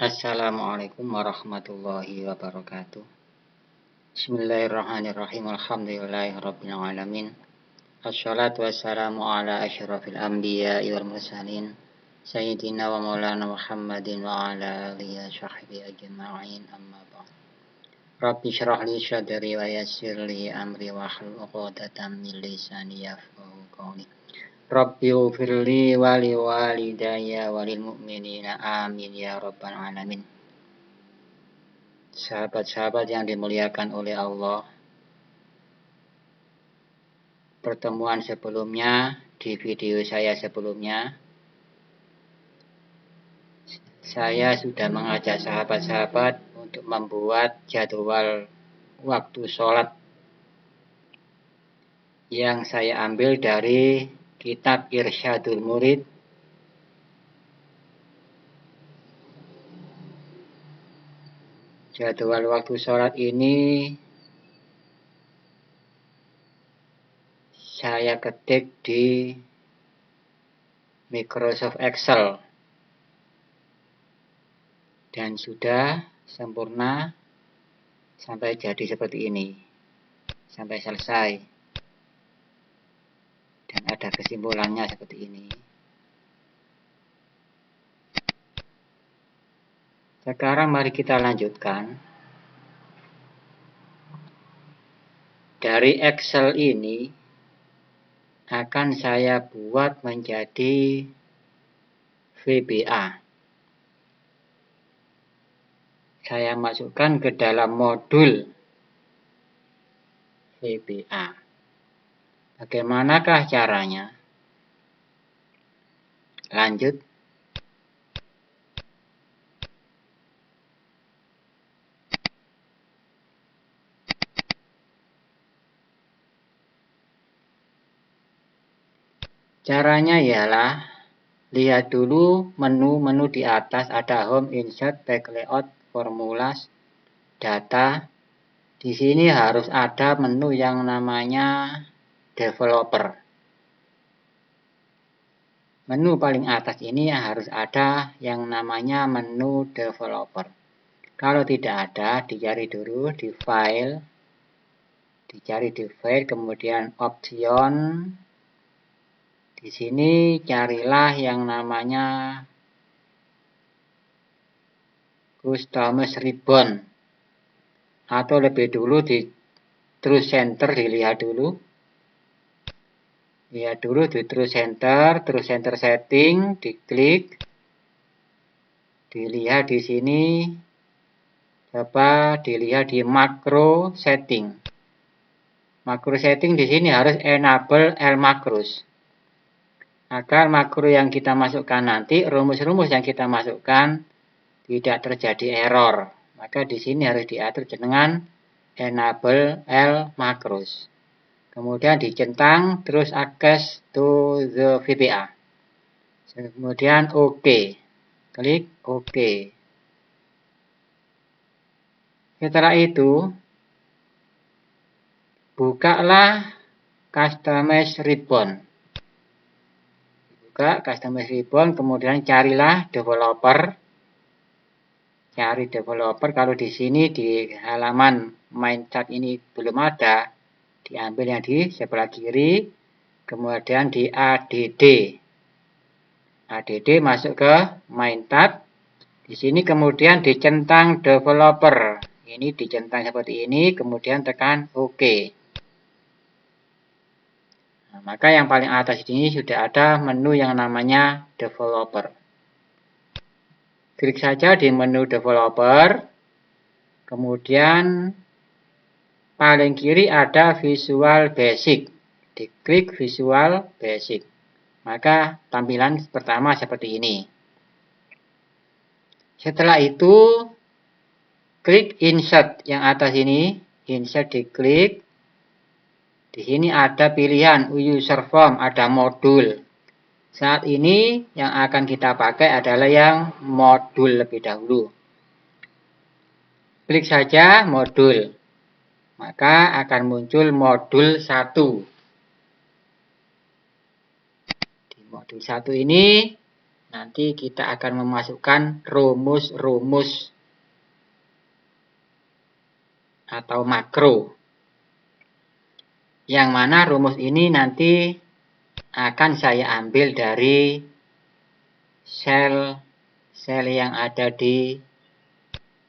Assalamualaikum warahmatullahi wabarakatuh. Bismillahirrahmanirrahim. Alhamdulillahirabbil alamin. Assalatu wassalamu ala asyrafil anbiya'i wal mursalin sayyidina wa maulana Muhammadin wa ala alihi wa sahbihi ajma'in, amma ba'd. Rabbi shrah li sadri wa yassir li amri wa hlul 'uqdatam min lisani yafqahu qawli. Rabbi ufirli wali walidayya walil mu'minina amin ya rabbal alamin. Sahabat-sahabat yang dimuliakan oleh Allah, pertemuan sebelumnya, di video saya sebelumnya, saya sudah mengajak sahabat-sahabat untuk membuat jadwal waktu sholat yang saya ambil dari kitab Irsyadul Murid jadwal waktu sholat ini saya ketik di Microsoft Excel dan sudah sempurna sampai jadi seperti ini, sampai selesai, dan ada kesimpulannya seperti ini. Sekarang mari kita lanjutkan. Dari Excel ini akan saya buat menjadi VBA. Saya masukkan ke dalam modul VBA. Bagaimanakah caranya? Lanjut. Caranya ialah lihat dulu menu-menu di atas, ada home, insert, back layout, formulas, data. Di sini harus ada menu yang namanya developer. Menu paling atas ini harus ada yang namanya menu developer. Kalau tidak ada, dicari dulu di file, kemudian option. Di sini carilah yang namanya Customers Ribbon, atau lebih dulu di True Center, dilihat dulu. Lihat dulu di True Center setting, diklik. Dilihat di sini, coba dilihat di makro setting. Makro setting di sini harus enable L macros. Agar makro yang kita masukkan nanti, rumus-rumus yang kita masukkan tidak terjadi error. Maka di sini harus diatur dengan enable L macros. Kemudian dicentang, terus access to the VBA. Kemudian OK. Klik OK. Setelah itu, bukalah Customize Ribbon. Buka Customize Ribbon, kemudian carilah developer. Cari developer. Kalau di sini di halaman main chat ini belum ada, diambil yang di sebelah kiri, kemudian di ADD. ADD masuk ke main tab. Di sini kemudian dicentang developer. Ini dicentang seperti ini, kemudian tekan OK. Nah, maka yang paling atas ini sudah ada menu yang namanya developer. Klik saja di menu developer. Kemudian paling kiri ada Visual Basic. Diklik Visual Basic. Maka tampilan pertama seperti ini. Setelah itu, klik Insert yang atas ini. Insert diklik. Di sini ada pilihan User Form, ada modul. Saat ini yang akan kita pakai adalah yang modul lebih dahulu. Klik saja modul. Maka akan muncul modul 1. Di modul 1 ini nanti kita akan memasukkan rumus-rumus atau makro. Yang mana rumus ini nanti akan saya ambil dari sel yang ada di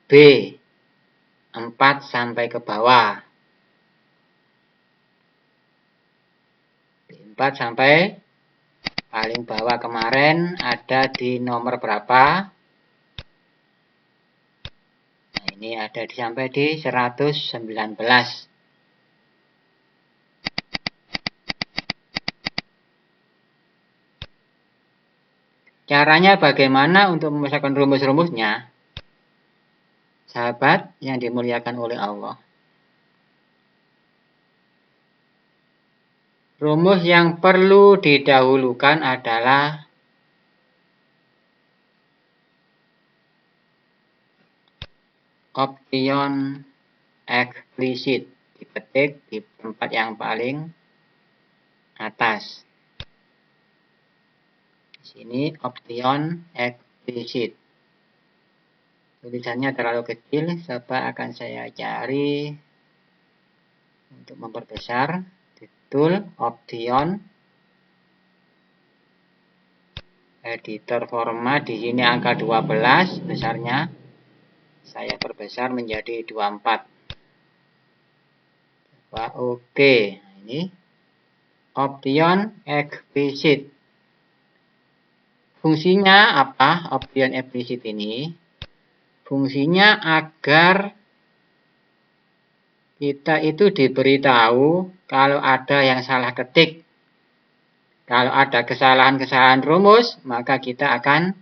B4 sampai ke bawah. B4 sampai paling bawah kemarin ada di nomor berapa? Nah, ini ada sampai di 119. Caranya bagaimana untuk memasukkan rumus-rumusnya? Sahabat yang dimuliakan oleh Allah. Rumus yang perlu didahulukan adalah option eksplisit. Diketik di tempat yang paling atas. Di sini option eksplisit. Tulisannya terlalu kecil, coba akan saya cari untuk memperbesar. Tool option editor format, di sini angka 12 besarnya. Saya perbesar menjadi 24. Coba oke. Nah, ini option eksplisit. Fungsinya apa? Option eksplisit ini fungsinya agar kita itu diberitahu kalau ada yang salah ketik. Kalau ada kesalahan-kesalahan rumus, maka kita akan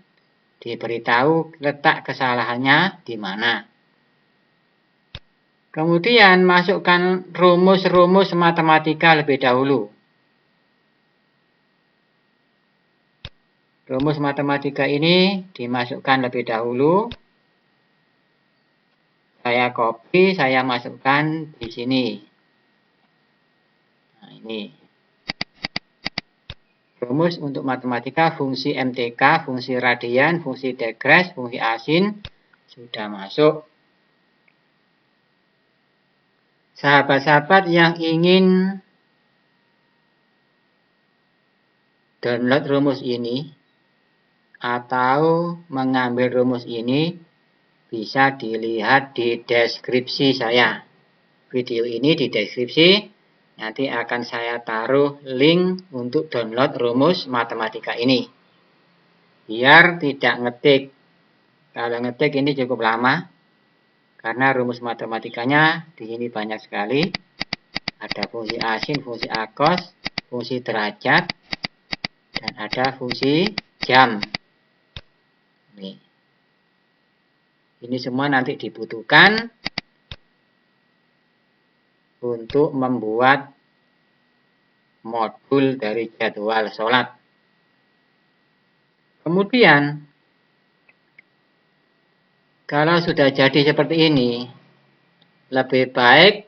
diberitahu letak kesalahannya di mana. Kemudian masukkan rumus-rumus matematika lebih dahulu. Rumus matematika ini dimasukkan lebih dahulu. Saya copy, saya masukkan di sini. Nah, ini. Rumus untuk matematika, fungsi MTK, fungsi radian, fungsi degrees, fungsi asin sudah masuk. Sahabat-sahabat yang ingin download rumus ini atau mengambil rumus ini bisa dilihat di deskripsi saya. Video ini di deskripsi. Nanti akan saya taruh link untuk download rumus matematika ini. Biar tidak ngetik. Kalau ngetik ini cukup lama. Karena rumus matematikanya di sini banyak sekali. Ada fungsi asin, fungsi akos, fungsi derajat, dan ada fungsi jam. Ini semua nanti dibutuhkan untuk membuat modul dari jadwal sholat. Kemudian, kalau sudah jadi seperti ini, lebih baik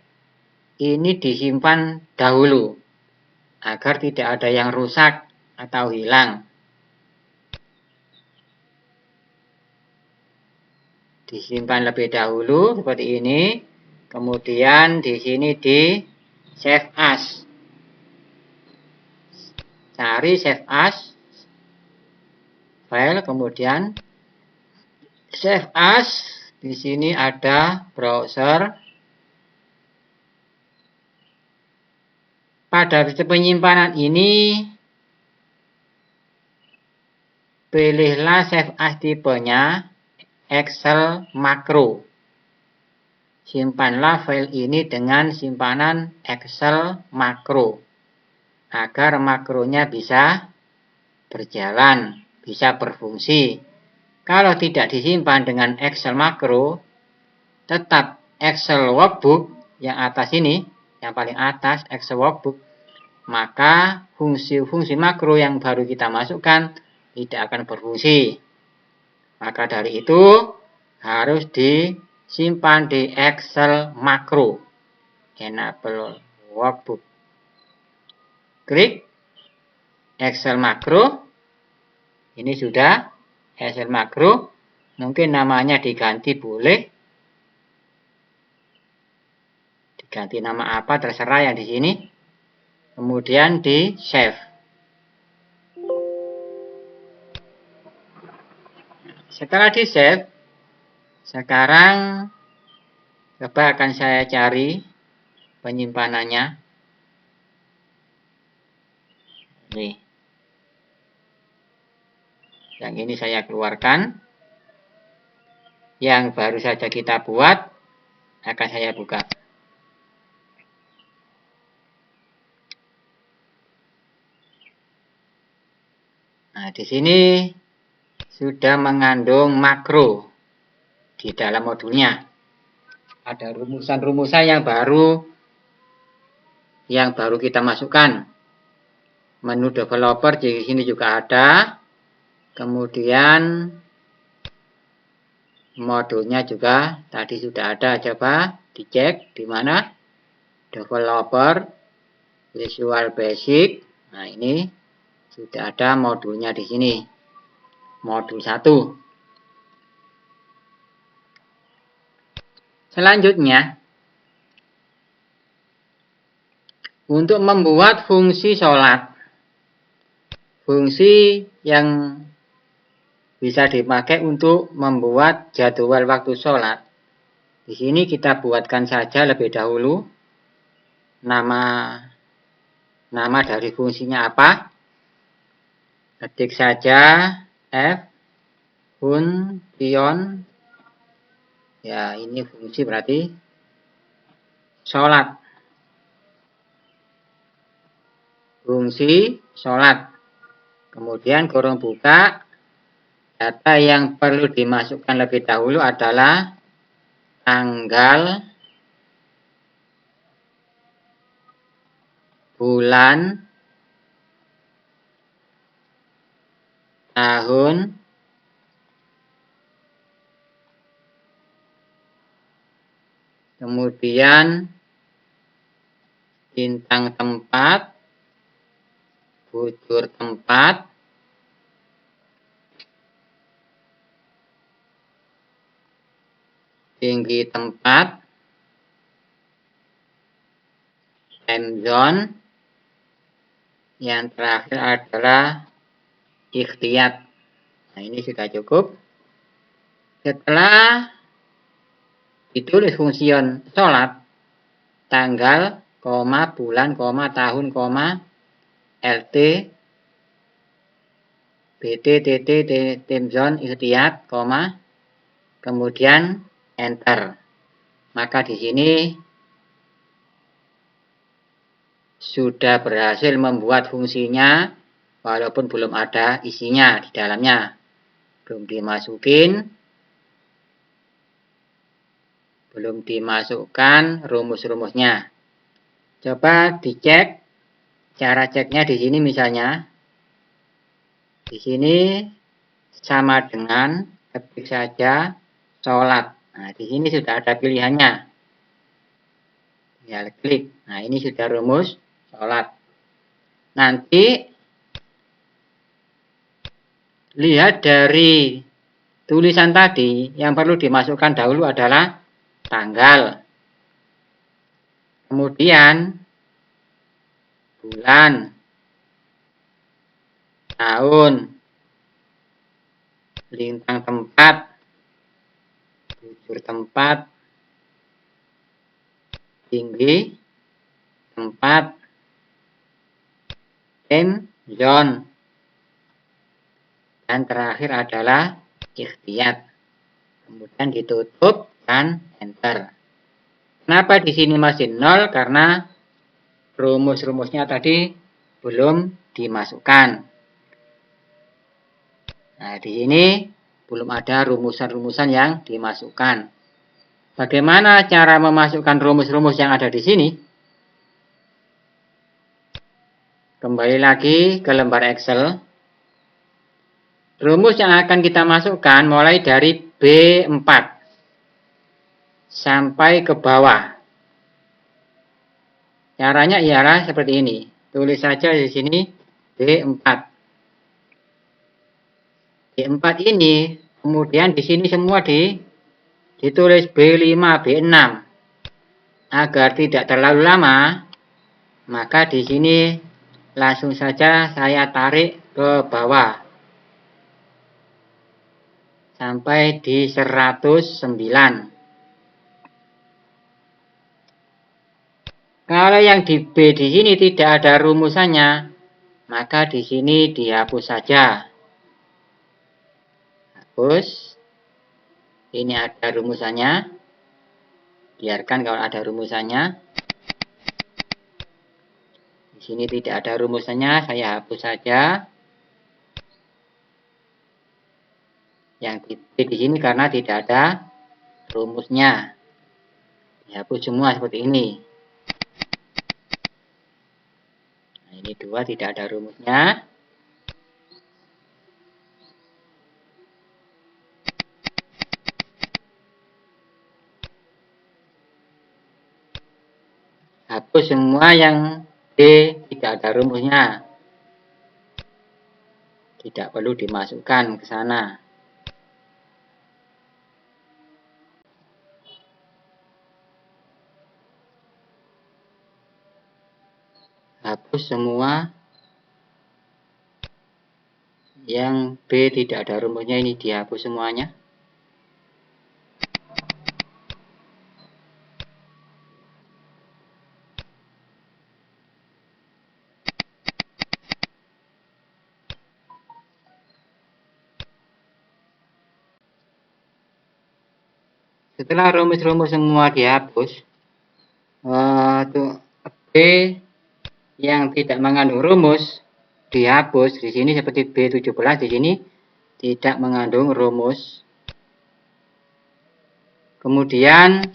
ini disimpan dahulu, agar tidak ada yang rusak atau hilang. Disimpan lebih dahulu seperti ini. Kemudian di sini di save as. Cari save as file, kemudian save as. Di sini ada browser. Pada penyimpanan ini pilihlah save as tipenya Excel makro. Simpanlah file ini dengan simpanan Excel makro. Agar makronya bisa berjalan, bisa berfungsi. Kalau tidak disimpan dengan Excel makro, tetap Excel workbook yang atas ini, yang paling atas Excel workbook, maka fungsi-fungsi makro yang baru kita masukkan tidak akan berfungsi. Maka dari itu harus disimpan di Excel makro. Enable workbook. Klik Excel makro. Ini sudah Excel makro. Mungkin namanya diganti boleh. Diganti nama apa terserah yang di sini. Kemudian di save. Setelah di save, sekarang coba akan saya cari penyimpanannya. Nih. Yang ini saya keluarkan. Yang baru saja kita buat akan saya buka. Nah, di sini sudah mengandung makro di dalam modulnya. Ada rumusan-rumusan yang baru kita masukkan. Menu developer di sini juga ada. Kemudian modulnya juga tadi sudah ada. Coba dicek di mana? Developer, Visual Basic. Nah, ini sudah ada modulnya di sini. Modul 1. Selanjutnya, untuk membuat fungsi sholat. Fungsi yang bisa dipakai untuk membuat jadwal waktu sholat. Di sini kita buatkan saja lebih dahulu nama dari fungsinya apa. Ketik saja F function. Ya, ini fungsi berarti sholat. Fungsi sholat. Kemudian kurung buka. Data yang perlu dimasukkan lebih dahulu adalah tanggal, bulan, tahun, kemudian bintang tempat, bujur tempat, tinggi tempat, time zone, yang terakhir adalah ikhtiyat. Nah, ini sudah cukup. Setelah ditulis fungsi sholat, tanggal, bulan, tahun, LT, BT, TT, time zone, ikhtiyat, kemudian enter. Maka di sini sudah berhasil membuat fungsinya walaupun belum ada isinya di dalamnya. Belum dimasukkan rumus-rumusnya. Coba dicek. Cara ceknya di sini misalnya. Di sini sama dengan ketik saja sholat. Nah, di sini sudah ada pilihannya. Ya, klik. Nah, ini sudah rumus sholat. Nanti lihat dari tulisan tadi, yang perlu dimasukkan dahulu adalah tanggal. Kemudian bulan, tahun, lintang tempat, bujur tempat, tinggi tempat, time zone, dan terakhir adalah ikhtiyat. Kemudian ditutup dan enter. Kenapa di sini masih 0? Karena rumus-rumusnya tadi belum dimasukkan. Nah, di sini belum ada rumusan-rumusan yang dimasukkan. Bagaimana cara memasukkan rumus-rumus yang ada di sini? Kembali lagi ke lembar Excel. Rumus yang akan kita masukkan mulai dari B4 sampai ke bawah. Caranya ialah seperti ini. Tulis saja di sini B4. B4 ini, kemudian di sini semua ditulis B5, B6. Agar tidak terlalu lama, maka di sini langsung saja saya tarik ke bawah sampai di 109. Kalau yang di B di sini tidak ada rumusannya, maka di sini dihapus saja. Hapus. Ini ada rumusannya. Biarkan kalau ada rumusannya. Di sini tidak ada rumusannya, saya hapus saja. Yang di B di sini karena tidak ada rumusnya. Dihapus semua seperti ini. Nah, ini 2 tidak ada rumusnya. Hapus semua yang D tidak ada rumusnya. Tidak perlu dimasukkan ke sana. Hapus semua yang B tidak ada rumusnya, ini dihapus semuanya. Setelah rumus-rumus semua dihapus, B yang tidak mengandung rumus dihapus. Di sini seperti B17 di sini tidak mengandung rumus. Kemudian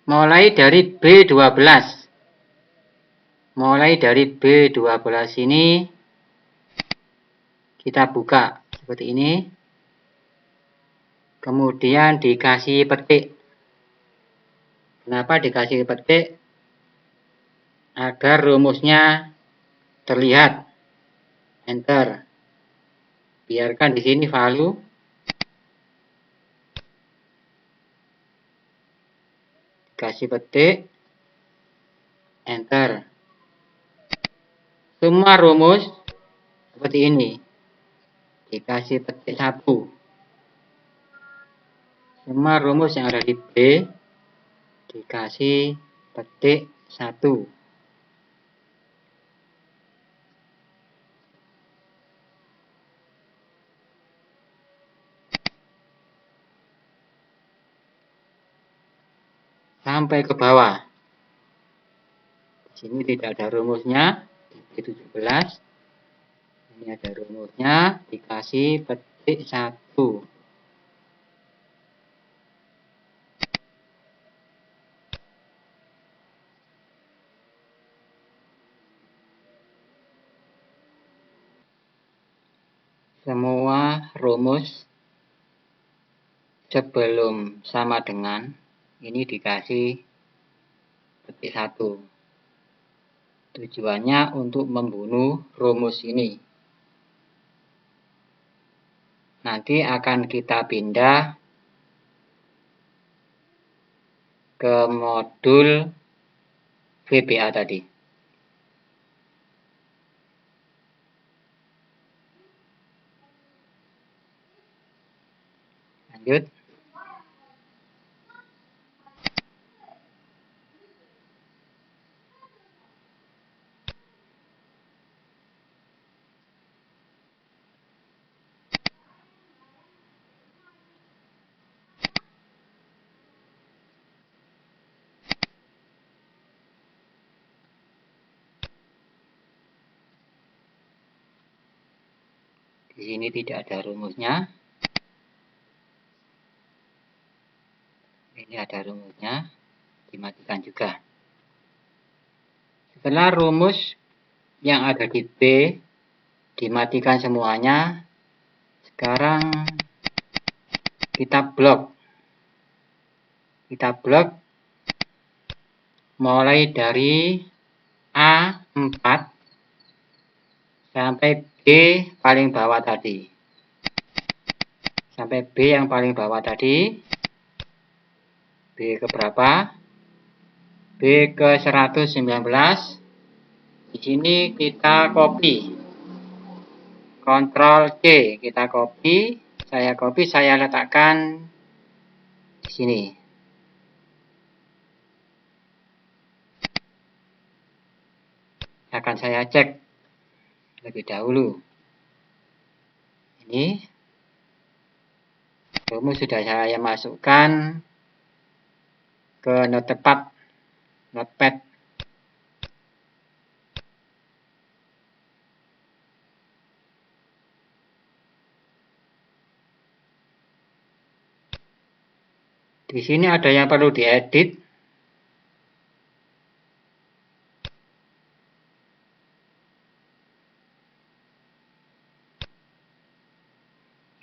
mulai dari B12. Mulai dari B12 ini kita buka seperti ini. Kemudian dikasih petik. Kenapa dikasih petik? Agar rumusnya terlihat. Enter. Biarkan di sini value. Kasih petik. Enter. Semua rumus seperti ini. Dikasih petik 1. Semua rumus yang ada di B dikasih petik 1. Sampai ke bawah. Di sini tidak ada rumusnya. Di 17. Ini ada rumusnya. Dikasih petik 1. Semua rumus sebelum sama dengan ini dikasih petik 1. Tujuannya untuk membunuh rumus ini. Nanti akan kita pindah ke modul VBA tadi. Lanjut. Di sini tidak ada rumusnya. Ini ada rumusnya. Dimatikan juga. Setelah rumus yang ada di B dimatikan semuanya, sekarang Kita blok mulai dari A4 sampai B paling bawah tadi. Sampai B yang paling bawah tadi. B ke berapa? B ke 119. Di sini kita copy. Ctrl C kita copy. Saya letakkan di sini. Akan saya cek lebih dahulu. Ini rumus sudah saya masukkan ke notepad. Di sini ada yang perlu diedit.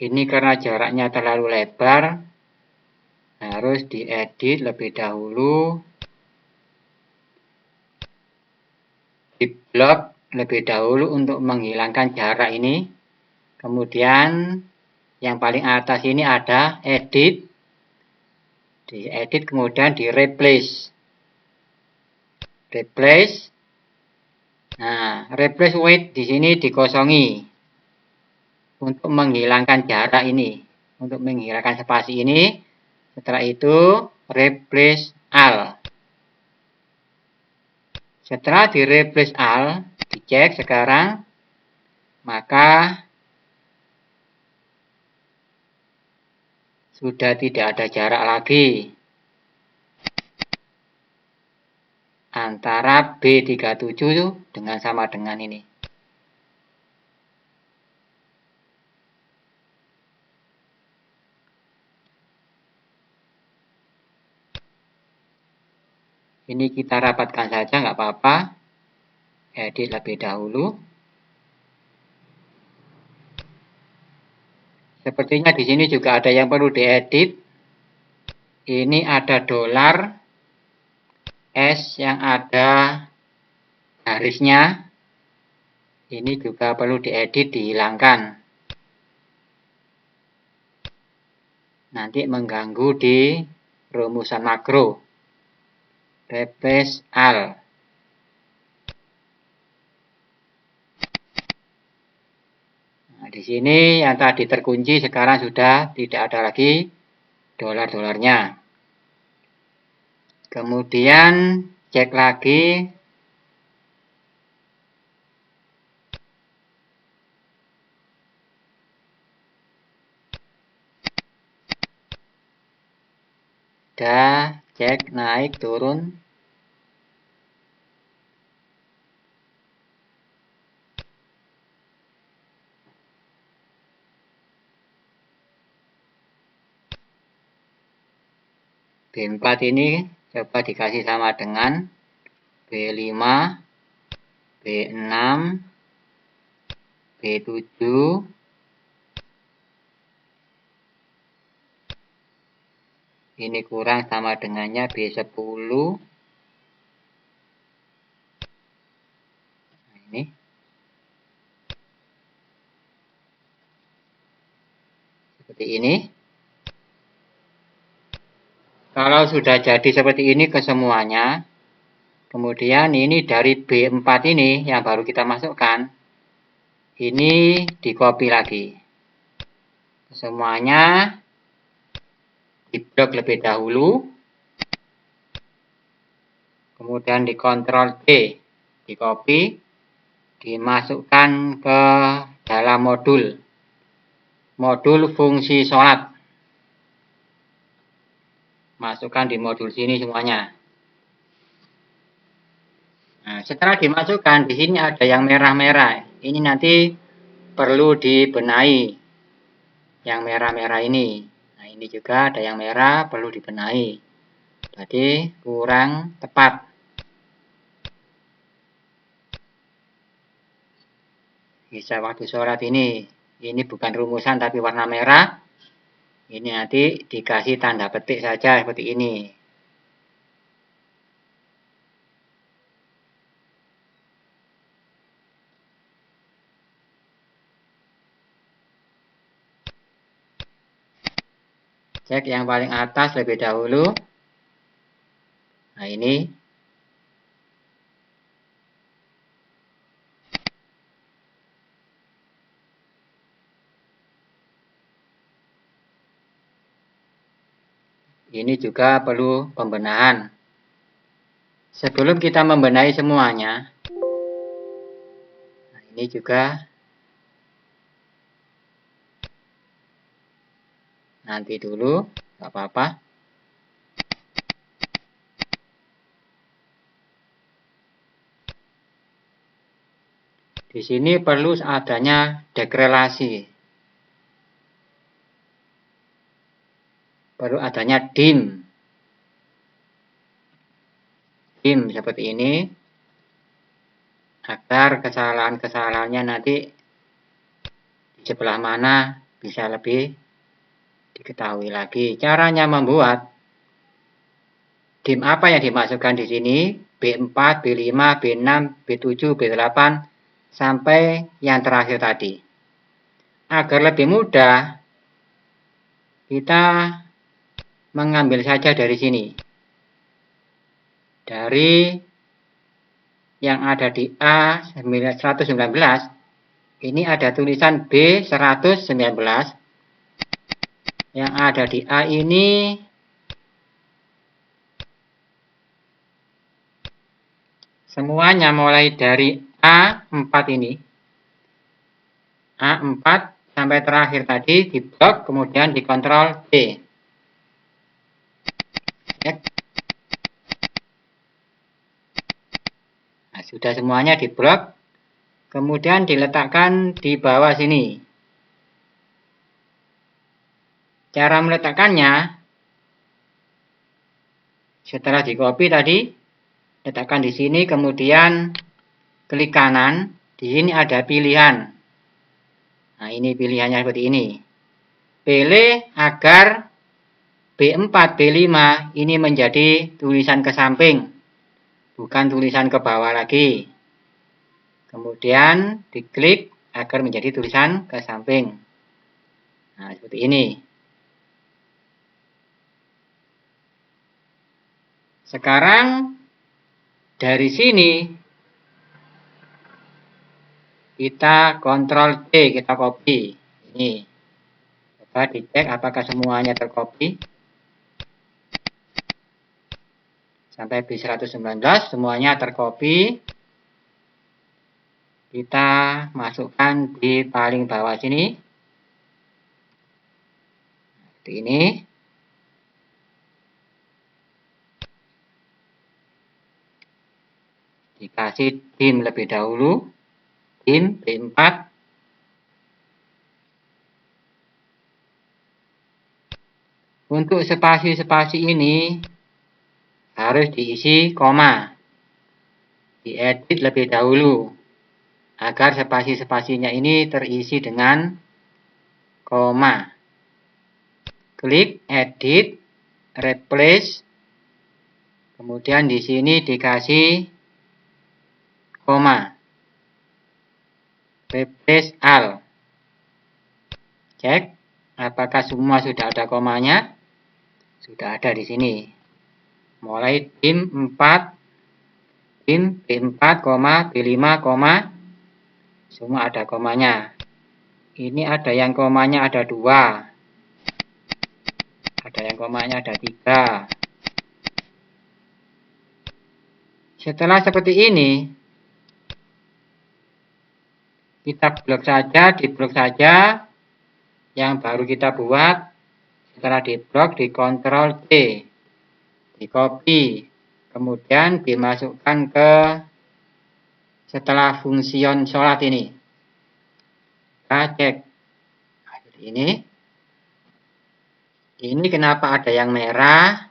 Ini karena jaraknya terlalu lebar, harus diedit lebih dahulu. Di blok lebih dahulu untuk menghilangkan jarak ini. Kemudian yang paling atas ini ada edit. Diedit kemudian di replace. Nah, replace with di sini dikosongi. Untuk menghilangkan jarak ini, untuk menghilangkan spasi ini. Setelah itu replace all. Setelah di replace all, dicek sekarang, maka sudah tidak ada jarak lagi antara B37 dengan sama dengan ini. Ini kita rapatkan saja, nggak apa-apa. Edit lebih dahulu. Sepertinya di sini juga ada yang perlu diedit. Ini ada dolar S yang ada garisnya. Ini juga perlu diedit, dihilangkan. Nanti mengganggu di rumusan makro. Replace all. Nah, di sini yang tadi terkunci sekarang sudah tidak ada lagi dolar-dolarnya. Kemudian cek lagi. Sudah cek naik turun. B4 ini coba dikasih sama dengan B5, B6, B7, ini kurang sama dengannya B10. Nah, ini. Seperti ini. Kalau sudah jadi seperti ini ke semuanya, kemudian ini dari B4 ini yang baru kita masukkan, ini di copy lagi. Semuanya di blok lebih dahulu, kemudian di Ctrl T, di copy, dimasukkan ke dalam modul fungsi sholat. Masukkan di modul sini semuanya. Nah, setelah dimasukkan, di sini ada yang merah-merah. Ini nanti perlu dibenahi. Yang merah-merah ini. Nah, ini juga ada yang merah, perlu dibenahi. Jadi, kurang tepat. Bisa waktu sholat ini bukan rumusan tapi warna merah. Ini nanti dikasih tanda petik saja seperti ini. Cek yang paling atas lebih dahulu. Nah, ini. Ini juga perlu pembenahan. Sebelum kita membenahi semuanya, nah ini juga nanti dulu, nggak apa-apa. Di sini perlu adanya dekrelasi. Perlu adanya dim. Dim seperti ini. Agar kesalahan-kesalahannya nanti di sebelah mana bisa lebih diketahui lagi. Caranya membuat dim apa yang dimasukkan di sini, B4, B5, B6, B7, B8, sampai yang terakhir tadi. Agar lebih mudah, kita mengambil saja dari sini. Dari yang ada di A119, ini ada tulisan B119. Yang ada di A ini semuanya mulai dari A4 ini. A4 sampai terakhir tadi diblok, kemudian dikontrol D. Nah, sudah semuanya diblok, kemudian diletakkan di bawah sini. Cara meletakkannya, setelah di copy tadi, letakkan di sini, kemudian klik kanan. Di sini ada pilihan. Nah, ini pilihannya seperti ini. Pilih agar B4, B5 ini menjadi tulisan ke samping, bukan tulisan ke bawah lagi. Kemudian diklik agar menjadi tulisan ke samping. Nah, seperti ini. Sekarang dari sini kita kontrol D, kita copy. Ini. Coba dicek apakah semuanya tercopy. Sampai B119 semuanya tercopy. Kita masukkan di paling bawah sini. Seperti ini. Dikasih dim lebih dahulu. Dim B4. Untuk spasi-spasi ini harus diisi koma. Diedit lebih dahulu. Agar spasi-spasinya ini terisi dengan koma. Klik edit, replace. Kemudian di sini dikasih koma. Replace all. Cek apakah semua sudah ada komanya. Sudah ada di sini. Mulai dim 4, dim B4, B5, semua ada komanya. Ini ada yang komanya ada 2. Ada yang komanya ada 3. Setelah seperti ini, kita blok saja, diblok saja yang baru kita buat. Setelah diblok, dikontrol D, di copy, kemudian dimasukkan ke setelah fungsion sholat ini. Kita cek. Nah, seperti ini. Ini kenapa ada yang merah?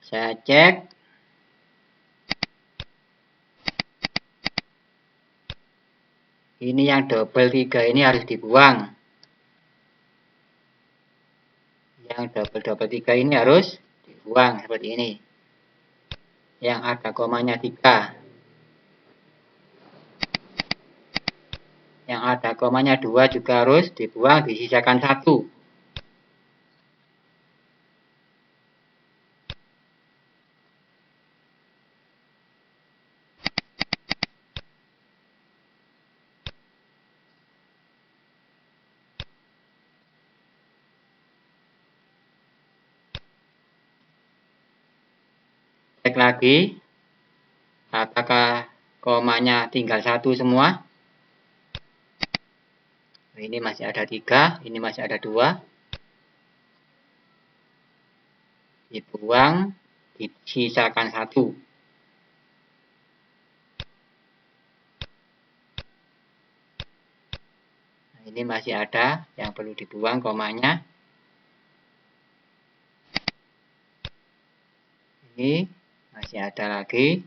Saya cek. Ini yang double 3 ini harus dibuang. Yang double 3 ini harus dibuang seperti ini. Yang ada komanya 3. Yang ada komanya 2 juga harus dibuang, disisakan 1. Cek lagi, apakah komanya tinggal 1 semua? Ini masih ada 3, ini masih ada 2. Dibuang, disisakan 1. Nah, ini masih ada yang perlu dibuang komanya. Ini masih ada lagi.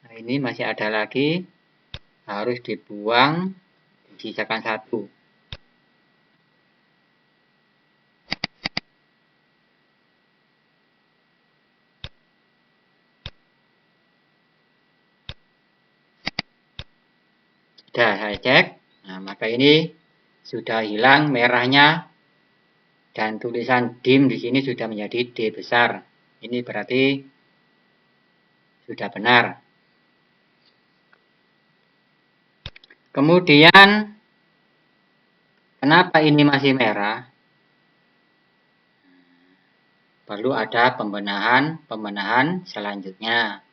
Nah, ini masih ada lagi. Harus dibuang, disisakan 1. Sudah saya cek. Nah, maka ini sudah hilang merahnya dan tulisan DIM di sini sudah menjadi D besar. Ini berarti sudah benar. Kemudian kenapa ini masih merah? Perlu ada pembenahan selanjutnya.